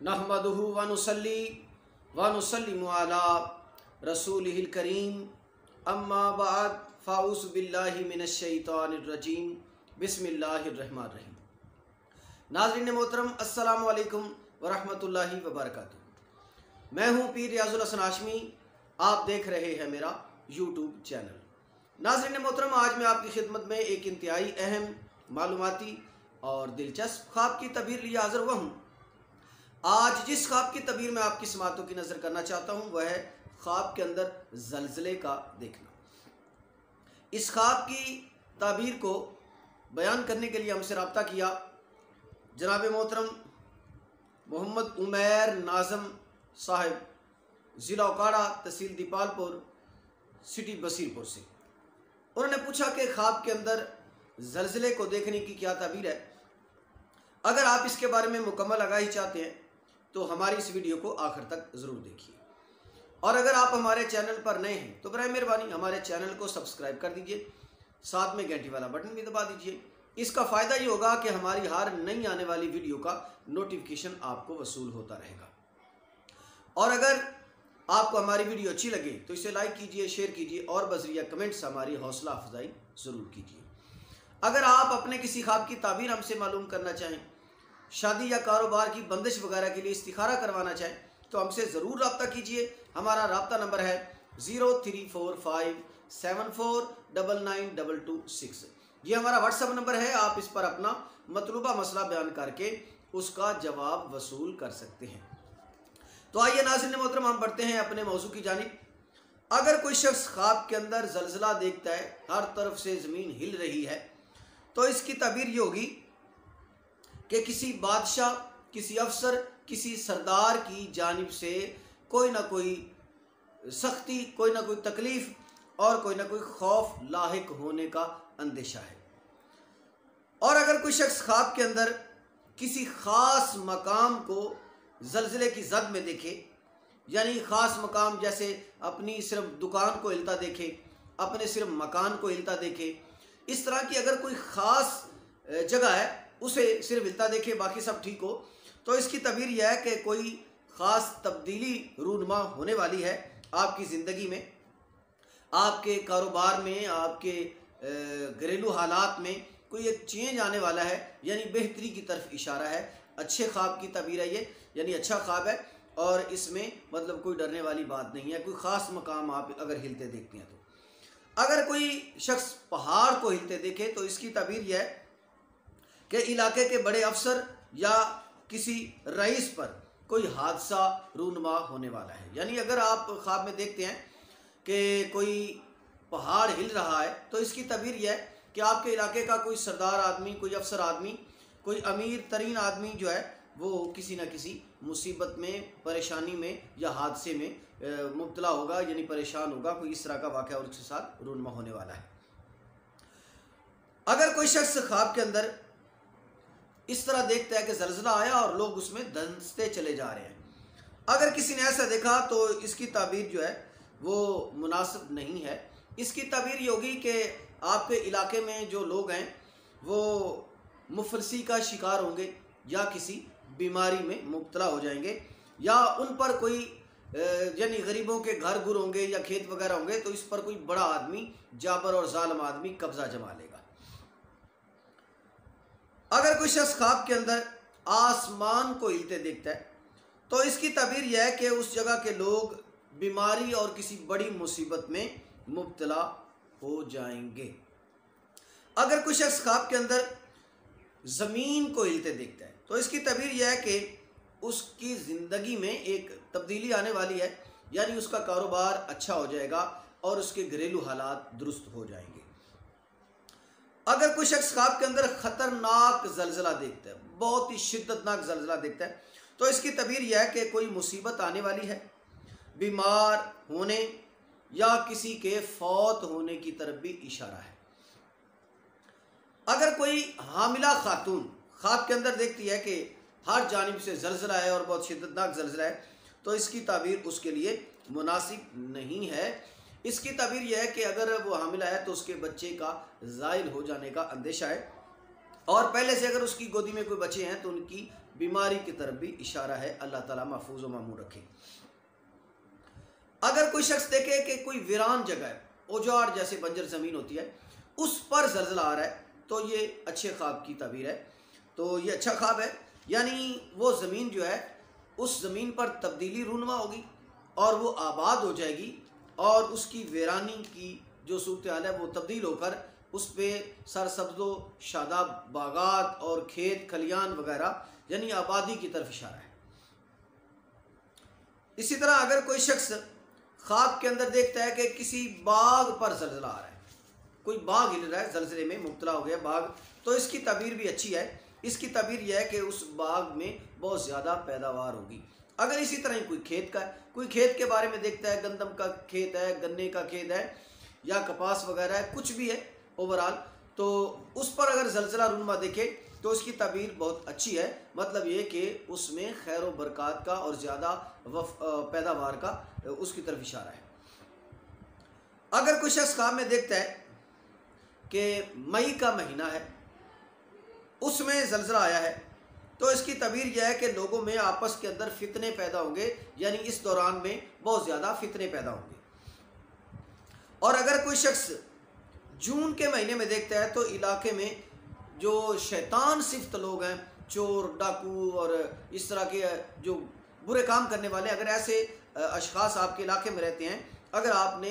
नहमदुहु व नुसल्ली व नुसल्लिमु अला रसूलिहिल करीम अम्मा बाद फ़ाऊज़ु बिल्लाहि मिनश शैतानिर रजीम बिस्मिल्लाहिर रहमानिर रहीम। नाज़रीन मोहतरम, अस्सलामु अलैकुम व रहमतुल्लाहि व बरकातुहू। मैं हूँ पीर रियाजुल हसन हाशमी। आप देख रहे हैं मेरा यूट्यूब चैनल। नाज़रीन मोहतरम, आज मैं आपकी खिदमत में एक इंतहाई अहम, मालूमाती और दिलचस्प ख्वाब की तबीर लिए हाज़िर हुआ हूँ। आज जिस ख्वाब की तबीर में आपकी समातों की नज़र करना चाहता हूँ वह है ख्वाब के अंदर ज़लज़ले का देखना। इस ख्वाब की ताबीर को बयान करने के लिए हमसे रब्ता किया जनाब मोहतरम मोहम्मद उमैर नाज़म साहिब, ज़िला उकाड़ा, तहसील दीपालपुर, सिटी बसीरपुर से। उन्होंने पूछा कि ख्वाब के अंदर ज़लज़ले को देखने की क्या ताबीर है। अगर आप इसके बारे में मुकम्मल आगाही चाहते हैं तो हमारी इस वीडियो को आखिर तक ज़रूर देखिए, और अगर आप हमारे चैनल पर नए हैं तो बराए मेहरबानी हमारे चैनल को सब्सक्राइब कर दीजिए, साथ में घंटी वाला बटन भी दबा दीजिए। इसका फ़ायदा ये होगा कि हमारी हर नई आने वाली वीडियो का नोटिफिकेशन आपको वसूल होता रहेगा। और अगर आपको हमारी वीडियो अच्छी लगे तो इसे लाइक कीजिए, शेयर कीजिए और बज़रिया कमेंट्स हमारी हौसला अफजाई ज़रूर कीजिए। अगर आप अपने किसी ख्वाब की ताबीर हमसे मालूम करना चाहें, शादी या कारोबार की बंदिश वगैरह के लिए इस्तिखारा करवाना चाहें तो हमसे ज़रूर रब्ता कीजिए। हमारा रब्ता नंबर है 034574992226। ये हमारा व्हाट्सएप नंबर है। आप इस पर अपना मतलूबा मसला बयान करके उसका जवाब वसूल कर सकते हैं। तो आइए नाज़रीन मोहतरम, हम बढ़ते हैं अपने मौजू की जानिब। अगर कोई शख्स ख्वाब के अंदर ज़लज़ला देखता है, हर तरफ से ज़मीन हिल रही है, तो इसकी ताबीर ये होगी कि किसी बादशाह, किसी अफसर, किसी सरदार की जानिब से कोई ना कोई सख्ती, कोई ना कोई तकलीफ और कोई ना कोई खौफ लाहिक होने का अंदेशा है। और अगर कोई शख्स ख्वाब के अंदर किसी ख़ास मकाम को ज़लज़ले की जद में देखे, यानी ख़ास मकाम जैसे अपनी सिर्फ दुकान को हिलता देखे, अपने सिर्फ मकान को हिलता देखे, इस तरह की अगर कोई ख़ास जगह है उसे सिर्फ हिलता देखे, बाकी सब ठीक हो, तो इसकी तबीर यह है कि कोई ख़ास तब्दीली रूनुमा होने वाली है आपकी ज़िंदगी में, आपके कारोबार में, आपके घरेलू हालात में कोई एक चेंज आने वाला है, यानी बेहतरी की तरफ इशारा है। अच्छे ख्वाब की तबीर है ये, यानी अच्छा ख्वाब है और इसमें मतलब कोई डरने वाली बात नहीं है। कोई ख़ास मकाम आप अगर हिलते देखते हैं तो अगर कोई शख्स पहाड़ को हिलते देखे तो इसकी तबीर यह है कि इलाके के बड़े अफसर या किसी रईस पर कोई हादसा रूनुमा होने वाला है। यानी अगर आप ख्वाब में देखते हैं कि कोई पहाड़ हिल रहा है तो इसकी तबीर यह है कि आपके इलाके का कोई सरदार आदमी, कोई अफसर आदमी, कोई अमीर तरीन आदमी जो है वो किसी न किसी मुसीबत में, परेशानी में या हादसे में मुब्तला होगा, यानी परेशान होगा। कोई इस तरह का वाक़या और उसके साथ रूनुमा होने वाला है। अगर कोई शख्स ख्वाब के अंदर इस तरह देखता है कि ज़लज़ला आया और लोग उसमें धंसते चले जा रहे हैं, अगर किसी ने ऐसा देखा तो इसकी ताबीर जो है वो मुनासिब नहीं है। इसकी ताबीर ये होगी कि आपके इलाके में जो लोग हैं वो मुफलसी का शिकार होंगे या किसी बीमारी में मुब्तला हो जाएंगे, या उन पर कोई यानी गरीबों के घर गुर होंगे या खेत वगैरह होंगे, तो इस पर कोई बड़ा आदमी, जाबर और जालिम आदमी कब्जा जमा लेगा। अगर कोई शख्स ख्वाब के अंदर आसमान को हिलते देखता है तो इसकी ताबीर यह है कि उस जगह के लोग बीमारी और किसी बड़ी मुसीबत में मुब्तला हो जाएंगे। अगर कोई शख्स ख्वाब के अंदर ज़मीन को हिलते देखता है तो इसकी ताबीर यह है कि उसकी ज़िंदगी में एक तब्दीली आने वाली है, यानी उसका कारोबार अच्छा हो जाएगा और उसके घरेलू हालात दुरुस्त हो जाएंगे। अगर कोई शख्स ख्वाब के अंदर ख़तरनाक ज़लज़ला देखता है, बहुत ही शिद्दतनाक ज़लज़ला देखता है, तो इसकी तबीर यह है कि कोई मुसीबत आने वाली है, बीमार होने या किसी के फौत होने की तरफ भी इशारा है। अगर कोई हामिला खातून ख्वाब के अंदर देखती है कि हर जानिब से ज़लज़ला है और बहुत शिद्दतनाक ज़लज़ला है, तो इसकी ताबीर उसके लिए मुनासिब नहीं है। इसकी ताबीर यह है कि अगर वो हामिला है तो उसके बच्चे का ज़ाइल हो जाने का अंदेशा है, और पहले से अगर उसकी गोदी में कोई बच्चे हैं तो उनकी बीमारी की तरफ भी इशारा है। अल्लाह ताला महफूज व मामून रखे। अगर कोई शख्स देखे कि कोई वीरान जगह है, उजाड़ जैसे बंजर ज़मीन होती है, उस पर ज़लज़ला आ रहा है, तो ये अच्छे ख्वाब की ताबीर है। तो ये अच्छा ख्वाब है, यानी वो ज़मीन जो है उस ज़मीन पर तब्दीली रूनुमा होगी और वो आबाद हो जाएगी और उसकी वीरानी की जो सूरत हाल है वो तब्दील होकर उस पर सरसब्ज़ो शादाब बागात और खेत खलियान वगैरह यानी आबादी की तरफ इशारा है। इसी तरह अगर कोई शख्स ख्वाब के अंदर देखता है कि किसी बाग पर ज़लज़ला आ रहा है, कोई बाग हिल रहा है, ज़लज़ले में मुब्तला हो गया बाग, तो इसकी ताबीर भी अच्छी है। इसकी ताबीर यह है कि उस बाग में बहुत ज़्यादा पैदावार होगी। अगर इसी तरह कोई खेत का है, कोई खेत के बारे में देखता है, गंदम का खेत है, गन्ने का खेत है या कपास वगैरह है, कुछ भी है ओवरऑल, तो उस पर अगर ज़लज़ला रूनुमा देखे तो उसकी ताबीर बहुत अच्छी है। मतलब ये कि उसमें खैर व बरक़ात का और ज़्यादा पैदावार का उसकी तरफ इशारा है। अगर कोई शख्स ख्वाब में देखता है कि मई का महीना है, उसमें ज़लज़ला आया है, तो इसकी ताबीर यह है कि लोगों में आपस के अंदर फितने पैदा होंगे, यानी इस दौरान में बहुत ज़्यादा फितने पैदा होंगे। और अगर कोई शख्स जून के महीने में देखता है तो इलाके में जो शैतान सिफ्त लोग हैं, चोर डाकू और इस तरह के जो बुरे काम करने वाले, अगर ऐसे अशखास आपके इलाके में रहते हैं, अगर आपने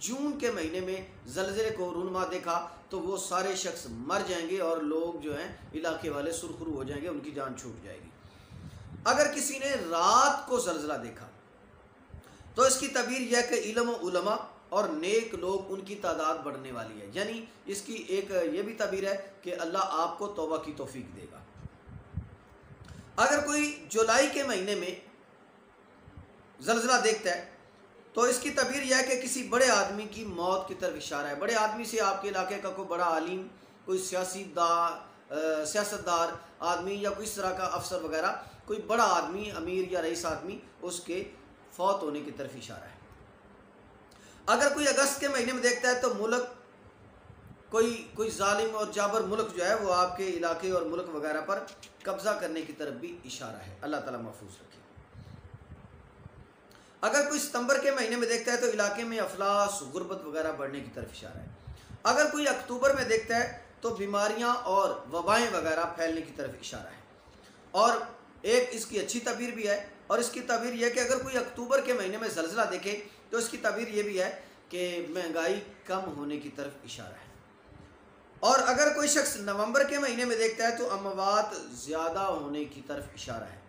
जून के महीने में ज़लज़ले को रूनुमा देखा तो वो सारे शख्स मर जाएंगे और लोग जो हैं इलाके वाले सुरखरू हो जाएंगे, उनकी जान छूट जाएगी। अगर किसी ने रात को ज़लज़ला देखा तो इसकी ताबीर यह कि इल्म व उलमा और नेक लोग उनकी तादाद बढ़ने वाली है, यानी इसकी एक ये भी ताबीर है कि अल्लाह आपको तौबा की तौफीक देगा। अगर कोई जुलाई के महीने में ज़लज़ला देखता है तो इसकी ताबीर यह है कि किसी बड़े आदमी की मौत की तरफ इशारा है। बड़े आदमी से आपके इलाके का कोई बड़ा आलिम, कोई सियासतदार आदमी या कोई इस तरह का अफसर वगैरह, कोई बड़ा आदमी, अमीर या रईस आदमी, उसके फौत होने की तरफ इशारा है। अगर कोई अगस्त के महीने में देखता है तो मुल्क कोई जालिम और जाबर मुल्क जो है वो आपके इलाके और मुल्क वगैरह पर कब्ज़ा करने की तरफ भी इशारा है। अल्लाह ताला महफूज रखे। अगर कोई सितंबर के महीने में देखता है तो इलाके में अफलास गुर्बत वगैरह बढ़ने की तरफ इशारा है। अगर कोई अक्टूबर में देखता है तो बीमारियां और वबाएं वगैरह फैलने की तरफ इशारा है। और एक इसकी अच्छी ताबीर भी है, और इसकी ताबीर यह कि अगर कोई अक्टूबर के महीने में ज़लज़ला देखे तो इसकी ताबीर ये भी है कि महंगाई कम होने की तरफ इशारा है। और अगर कोई शख्स नवंबर के महीने में देखता है तो अमवात ज़्यादा होने की तरफ इशारा है।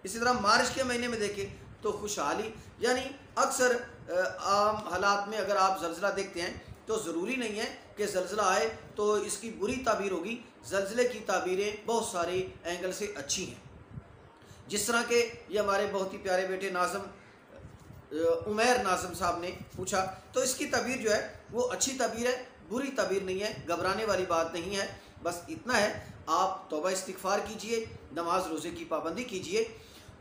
इसी तरह मार्च के महीने में देखें तो खुशहाली, यानी अक्सर आम हालात में अगर आप ज़लज़ला देखते हैं तो ज़रूरी नहीं है कि ज़लज़ला आए तो इसकी बुरी ताबीर होगी। ज़लज़ले की ताबीरें बहुत सारे एंगल से अच्छी हैं। जिस तरह के ये हमारे बहुत ही प्यारे बेटे उमैर नाज़म साहब ने पूछा, तो इसकी ताबीर जो है वो अच्छी ताबीर है, बुरी ताबीर नहीं है, घबराने वाली बात नहीं है। बस इतना है, आप तौबा इस्तिग़फ़ार कीजिए, नमाज रोज़े की पाबंदी कीजिए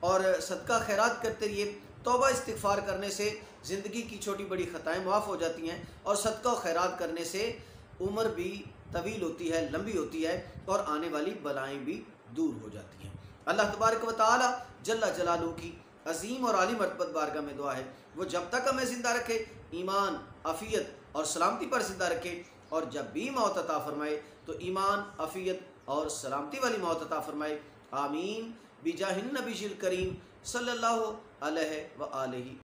और सदका खैरात करते रहिए। तौबा इस्तिग़फ़ार करने से ज़िंदगी की छोटी बड़ी ख़ताएँ माफ़ हो जाती हैं और सदका खैरात करने से उम्र भी तवील होती है, लंबी होती है और आने वाली बलाएँ भी दूर हो जाती हैं। अल्लाह तबारक व तआला जल्ला जलालहू की अज़ीम और आली मरतबत बारगाह में दुआ है वो जब तक हमें ज़िंदा रखे, ईमान, आफ़ियत और सलामती पर ज़िंदा रखे, और जब भी मौत अता फ़रमाए तो ईमान, आफ़ियत और सलामती वाली मौत अता फ़रमाए। आमीन बिजाहिन नबीशिल करीम सल्लल्लाहु अलैहि व आलिहि